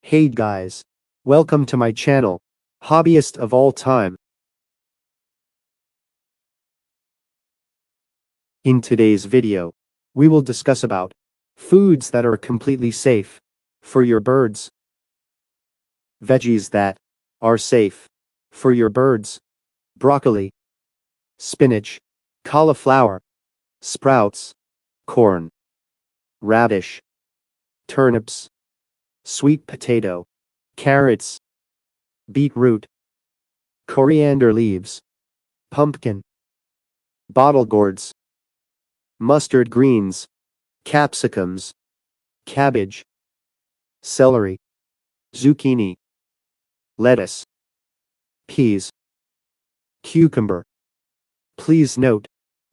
Hey guys, welcome to my channel, Hobbyist of All Time. In today's video, we will discuss about foods that are completely safe for your birds. Veggies that are safe for your birds: broccoli, spinach, cauliflower, sprouts, corn, radish, turnips, sweet potato, carrots, beetroot, coriander leaves, pumpkin, bottle gourds, mustard greens, capsicums, cabbage, celery, zucchini, lettuce, peas, cucumber. Please note,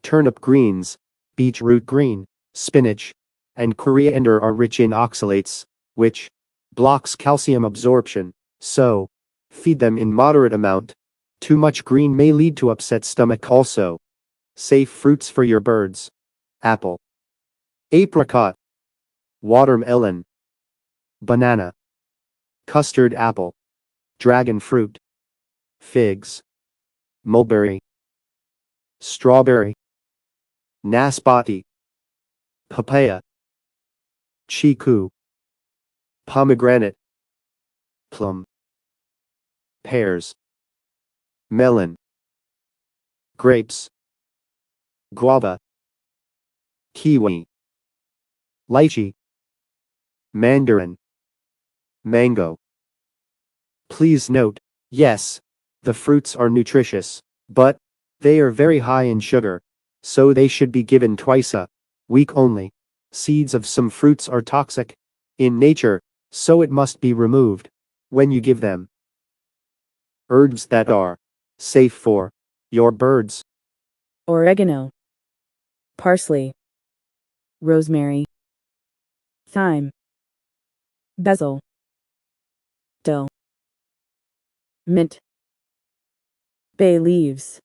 turnip greens, beetroot green, spinach, and coriander are rich in oxalates, which blocks calcium absorption, so feed them in moderate amount. Too much green may lead to upset stomach also. Safe fruits for your birds: apple, apricot, watermelon, banana, custard apple, dragon fruit, figs, mulberry, strawberry, naspati, papaya, chiku, pomegranate, plum, pears, melon, grapes, guava, kiwi, lychee, mandarin, mango. Please note, yes, the fruits are nutritious, but they are very high in sugar, so they should be given twice a week only. Seeds of some fruits are toxic in nature, so it must be removed when you give them. Herbs that are safe for your birds: oregano, parsley, rosemary, thyme, basil, dill, mint, bay leaves,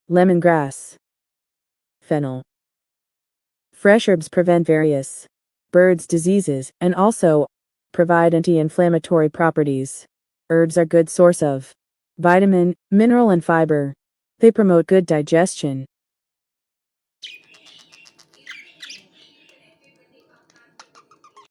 lemongrass, fennel. Fresh herbs prevent various birds' diseases and also provide anti-inflammatory properties. Herbs are good source of vitamin, mineral and fiber. They promote good digestion